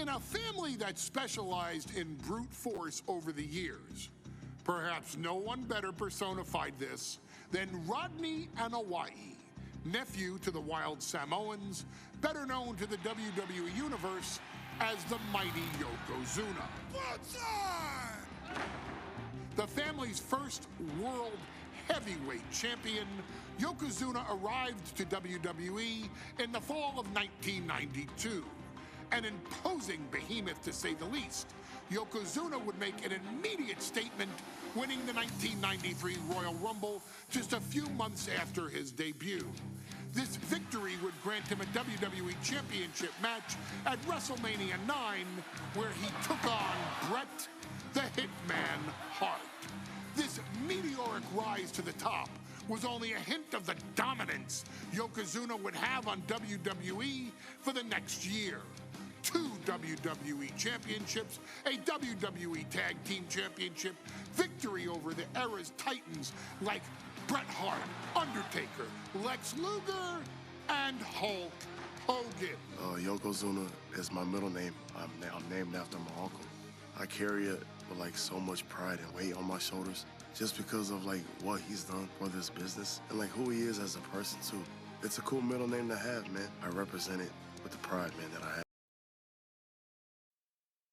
In a family that specialized in brute force over the years, perhaps no one better personified this than Rodney Anawai, nephew to the Wild Samoans, better known to the WWE Universe as the mighty Yokozuna. The family's first world heavyweight champion, Yokozuna arrived to WWE in the fall of 1992. An imposing behemoth, to say the least, Yokozuna would make an immediate statement, winning the 1993 Royal Rumble just a few months after his debut. This victory would grant him a WWE Championship match at WrestleMania 9, where he took on Bret the Hitman Hart. This meteoric rise to the top was only a hint of the dominance Yokozuna would have on WWE for the next year. 2 WWE championships, a WWE Tag Team Championship, victory over the era's titans like Bret Hart, Undertaker, Lex Luger, and Hulk Hogan. Yokozuna is my middle name. I'm named after my uncle. I carry it with like so much pride and weight on my shoulders just because of like what he's done for this business and like who he is as a person too. It's a cool middle name to have, man. I represent it with the pride, man, that I have.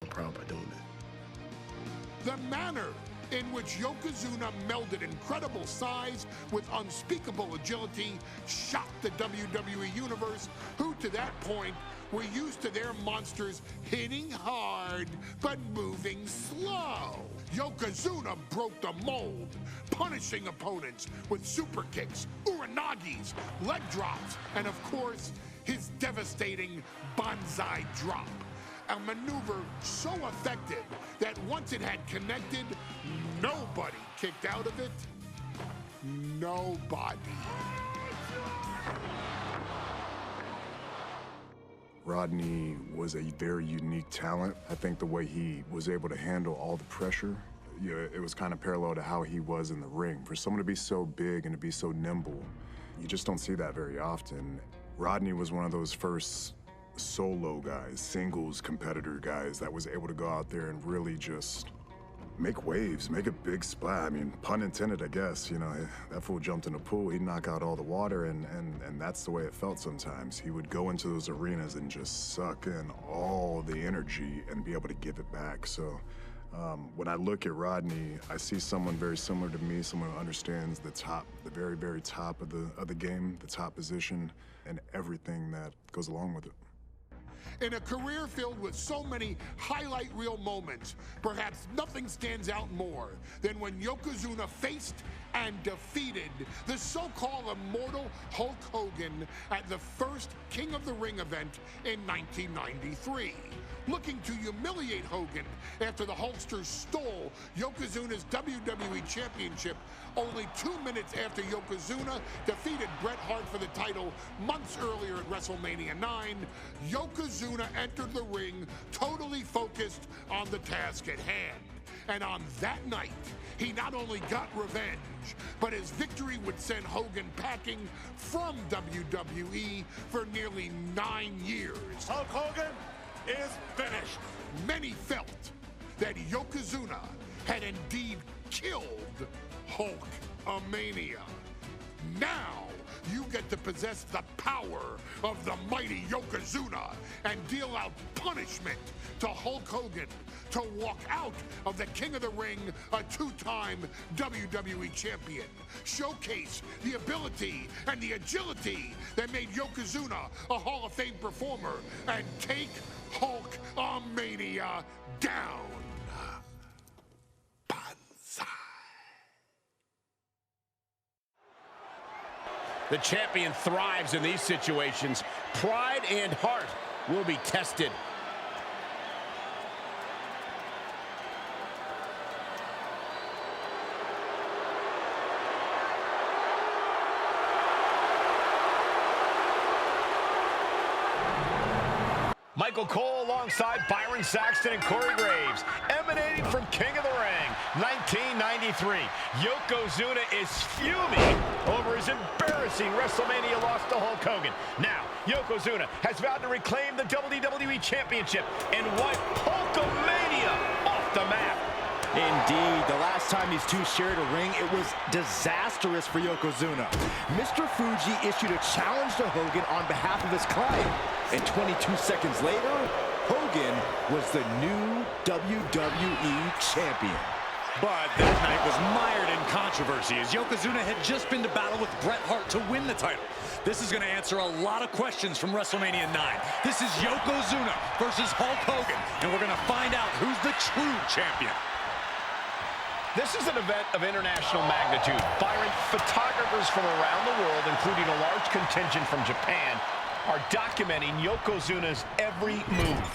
I'm proud by doing it. The manner in which Yokozuna melded incredible size with unspeakable agility shocked the WWE Universe, who to that point were used to their monsters hitting hard but moving slow. Yokozuna broke the mold, punishing opponents with super kicks, uranagis, leg drops, and of course, his devastating banzai drop. A maneuver so effective that once it had connected, nobody kicked out of it. Nobody. Rodney was a very unique talent. I think the way he was able to handle all the pressure, it was kind of parallel to how he was in the ring. For someone to be so big and to be so nimble, you just don't see that very often. Rodney was one of those first solo guys, singles competitor guys that was able to go out there and really just make waves, make a big splash. I mean, pun intended, I guess. You know, that fool jumped in a pool, he'd knock out all the water, and that's the way it felt sometimes. He would go into those arenas and just suck in all the energy and be able to give it back. So when I look at Rodney, I see someone very similar to me, someone who understands the top, the very, very top of the game, the top position, and everything that goes along with it. In a career filled with so many highlight reel moments, perhaps nothing stands out more than when Yokozuna faced and defeated the so-called immortal Hulk Hogan at the first King of the Ring event in 1993. Looking to humiliate Hogan after the Hulkster stole Yokozuna's WWE Championship only 2 minutes after Yokozuna defeated Bret Hart for the title months earlier at WrestleMania 9, Yokozuna entered the ring totally focused on the task at hand. And on that night, he not only got revenge, but his victory would send Hogan packing from WWE for nearly 9 years. Hulk Hogan is finished. Many felt that Yokozuna had indeed killed Hulkamania. Now, you get to possess the power of the mighty Yokozuna and deal out punishment to Hulk Hogan to walk out of the King of the Ring, a 2-time WWE champion. Showcase the ability and the agility that made Yokozuna a Hall of Fame performer and take Hulkamania down. Banzai. The champion thrives in these situations. Pride and heart will be tested. Michael Cole alongside Byron Saxton and Corey Graves, emanating from King of the Ring, 1993. Yokozuna is fuming over his embarrassing WrestleMania loss to Hulk Hogan. Now, Yokozuna has vowed to reclaim the WWE Championship and wipe Hulkamania off the map. Indeed, the last time these two shared a ring, it was disastrous for Yokozuna. Mr. Fuji issued a challenge to Hogan on behalf of his client. And 22 seconds later, Hogan was the new WWE Champion. But that night was mired in controversy as Yokozuna had just been to battle with Bret Hart to win the title. This is going to answer a lot of questions from WrestleMania 9. This is Yokozuna versus Hulk Hogan, and we're going to find out who's the true champion. This is an event of international magnitude. Byron, photographers from around the world, including a large contingent from Japan, are documenting Yokozuna's every move.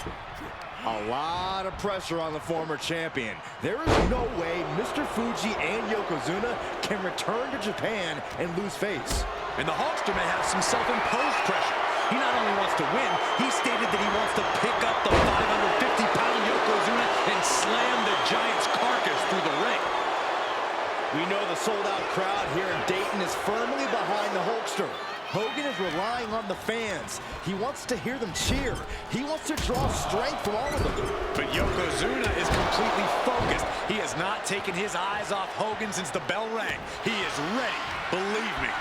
A lot of pressure on the former champion. There is no way Mr. Fuji and Yokozuna can return to Japan and lose face. And the Hulkster may have some self-imposed pressure. He not only wants to win, he stated that he wants to pick up the 550-pound Yokozuna and slam the Giant's carcass through the ring. We know the sold-out crowd here in Dayton is firmly behind the Hulkster. Hogan is relying on the fans. He wants to hear them cheer. He wants to draw strength from all of them. But Yokozuna is completely focused. He has not taken his eyes off Hogan since the bell rang. He is ready, believe me.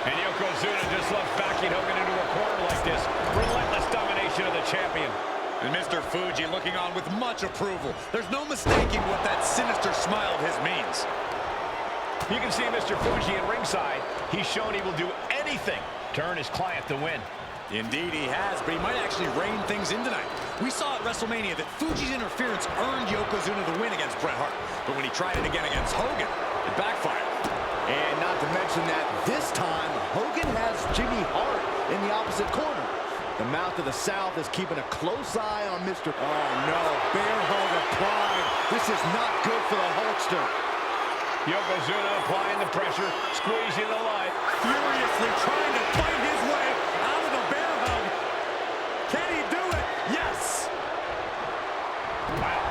And Yokozuna just loves backing Hogan into a corner like this. Relentless domination of the champion. And Mr. Fuji looking on with much approval. There's no mistaking what that sinister smile of his means. You can see Mr. Fuji at ringside. He's shown he will do anything to earn his client the win. Indeed he has, but he might actually rein things in tonight. We saw at WrestleMania that Fuji's interference earned Yokozuna the win against Bret Hart. But when he tried it again against Hogan, it backfired. And not to mention that this time, Hogan has Jimmy Hart in the opposite corner. The mouth of the South is keeping a close eye on Mr. Oh no, bear hug applied. This is not good for the Hulkster. Yokozuna applying the pressure, squeezing the line. Furiously trying to fight his way out of the bear hug. Can he do it? Yes! Wow.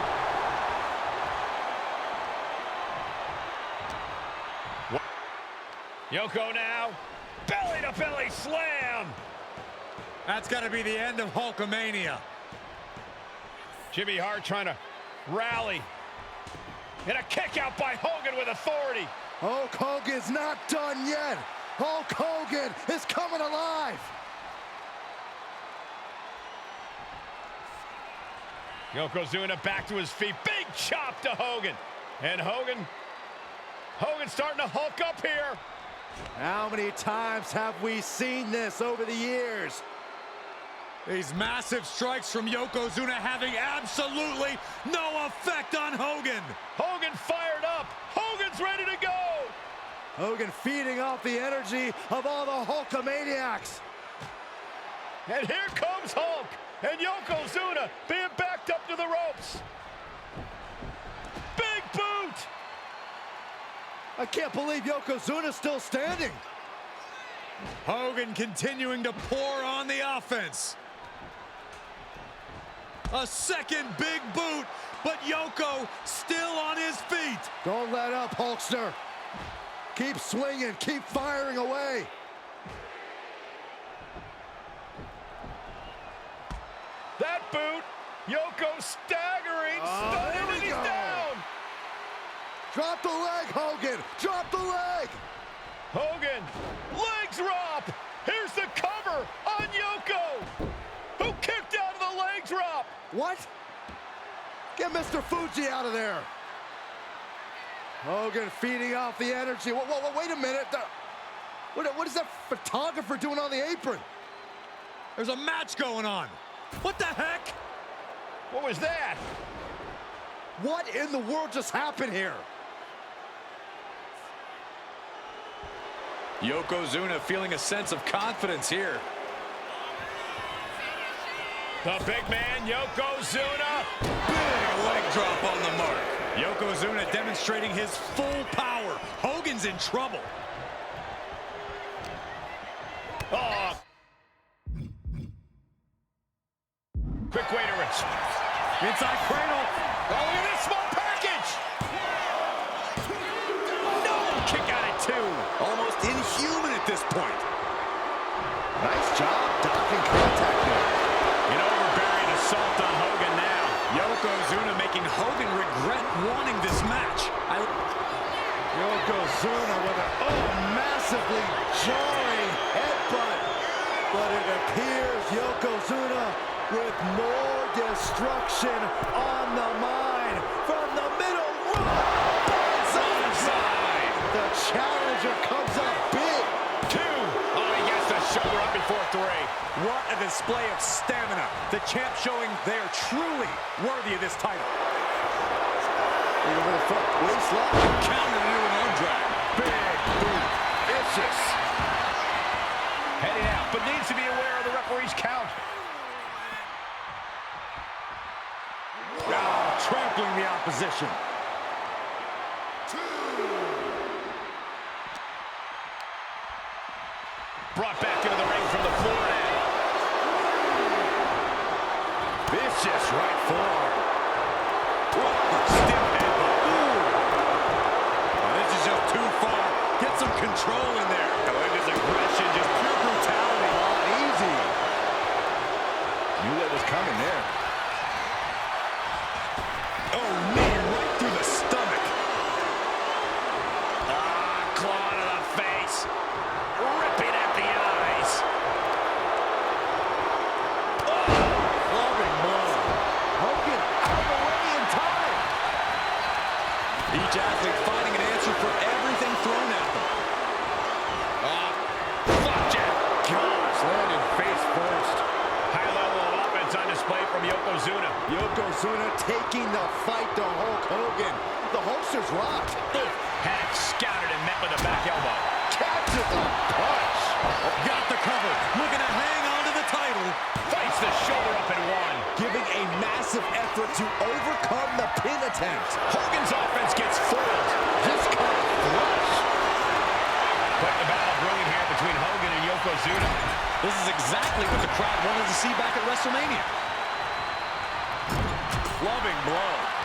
What? Yoko now, belly-to-belly slam. That's got to be the end of Hulkamania. Jimmy Hart trying to rally. And a kick out by Hogan with authority. Hulk Hogan's not done yet. Hulk Hogan is coming alive. Yokozuna back to his feet. Big chop to Hogan. And Hogan's starting to hulk up here. How many times have we seen this over the years? These massive strikes from Yokozuna having absolutely no effect on Hogan. Hogan fired up. Hogan's ready to go. Hogan feeding off the energy of all the Hulkamaniacs. And here comes Hulk. And Yokozuna being backed up to the ropes. Big boot. I can't believe Yokozuna's still standing. Hogan continuing to pour on the offense. A second big boot, but Yoko still on his feet. Don't let up, Hulkster. Keep swinging, keep firing away. That boot, Yoko staggering, stunning, and he's down. Drop the leg, Hogan, drop the leg. Hogan, leg drop. Here's the cover on Yoko, who kicked out of the leg drop. What? Get Mr. Fuji out of there. Hogan feeding off the energy. Whoa, wait a minute. What is that photographer doing on the apron? There's a match going on. What the heck? What was that? What in the world just happened here? Yokozuna feeling a sense of confidence here. The big man, Yokozuna. Big leg drop on the mark. Yokozuna demonstrating his full power. Hogan's in trouble. Oh, Quick way to rest. Inside cradle. Oh, look at this small package. No, kick out at 2. Almost inhuman at this point. Nice job docking contact there. An overbearing assault on Hogan now. Yokozuna making Hogan regret wanting this match. Yokozuna with a massively jarring headbutt. But it appears Yokozuna with more destruction on the mind from the middle rope. Onside. The challenger comes up big. 2. Oh, he gets the shoulder up before 3. What a display of stamina. The champ showing they are truly worthy of this title. Over the foot, waist lock. Counter into an arm drag. Big boot. Vicious. Heading out, but needs to be aware of the referee's count. Trampling the opposition. 2. Brought back into the ring from the floor now. Vicious right forearm. Stiff headbutt. Oh, this is just too far. Get some control in there. Oh, it is aggression, just pure brutality. Easy. Knew that was coming there. Oh, knee right through the stomach. Claw to the face. Ripping at the eyes. Loving blow. Hogan out of the way in time. Each athlete finding an answer for everything thrown at them. Flapjack. Gosh, landed face first. High level of offense on display from Yokozuna. Yokozuna taking the fight to Hulk Hogan. The holster's locked. Had scouted and met with a back elbow. Catches a punch. Got the cover. Looking to hang on to the title. Fights the shoulder up and 1. Giving a massive effort to overcome the pin attempt. Hogan's offense gets foiled. Just caught flush. Quite the battle brewing here between Hogan and Yokozuna. This is exactly what the crowd wanted to see back at WrestleMania. Loving blow.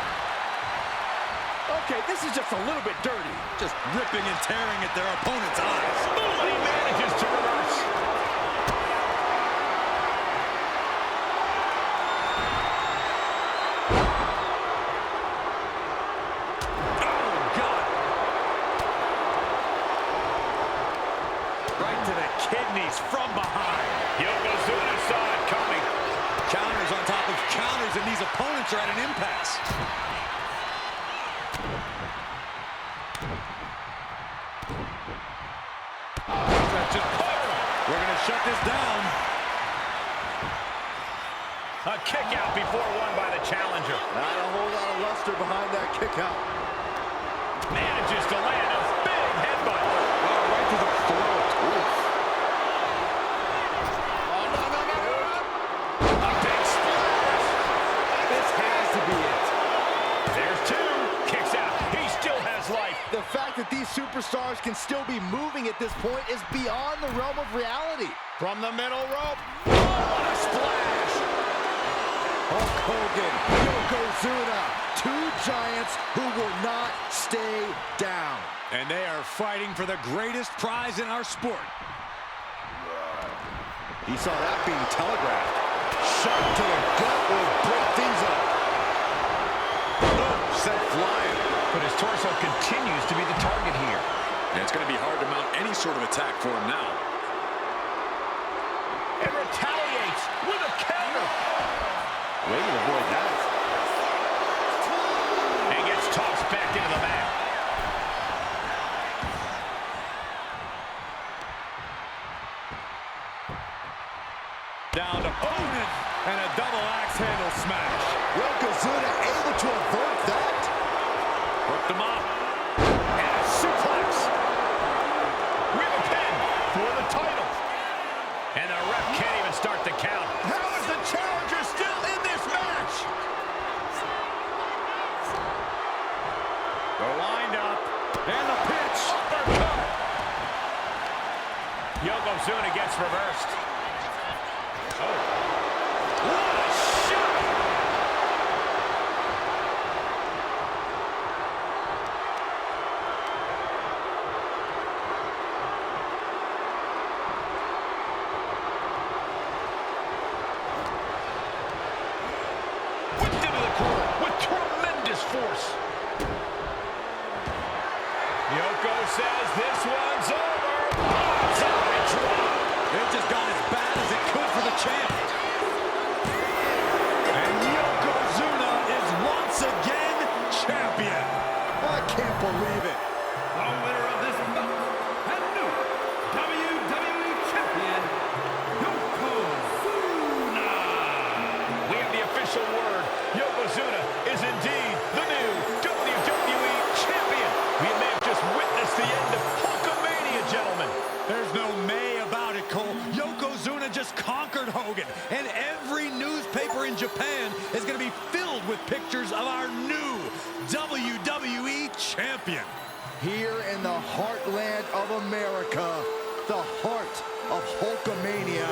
Okay, this is just a little bit dirty. Just ripping and tearing at their opponent's eyes. But he manages to reverse. Oh, God. Right to the kidneys from behind. Yokozuna saw it coming. Counters on top of counters, and these opponents are at an impasse. We're going to shut this down. A kick out before 1 by the challenger. Not a whole lot of luster behind that kick out. Manages to land a big headbutt. Oh, right to the throat. Oof. A big splash. This has to be it. There's 2. Kicks out. He still has life. The fact that these superstars can still be moving at this point is beyond the realm of reality. From the middle rope. Oh, what a splash. Hulk Hogan, Yokozuna, 2 giants who will not stay down. And they are fighting for the greatest prize in our sport. He saw that being telegraphed. Shot to the gut will break things up. Oh, sent flying. But his torso continues to be the target here. And it's going to be hard to mount any sort of attack for him now. And retaliates with a counter. Way to avoid that. And gets tossed back into the mat. Down to Hogan, and a double axe handle smash. Yokozuna able to avert that. Hooked him up. And a suplex. With a pin for the title. And the ref can't even start the count. How is the challenger still in this match? They're lined up. And the pitch. Uppercut. Yokozuna gets reversed. Oh. What a shot! force. Yoko says this one's over. Bonsai drop. It just got as bad as it could for the champ. And Yokozuna is once again champion. I can't believe it. The winner of this bout and new WWE Champion, Yokozuna. We have the official word. Yokozuna is indeed the new WWE Champion. We may have just witnessed the end of Hulkamania, gentlemen. There's no may about it, Cole. Yokozuna just conquered Hogan, and every newspaper in Japan is going to be filled with pictures of our new WWE Champion. Here in the heartland of America, the heart of Hulkamania,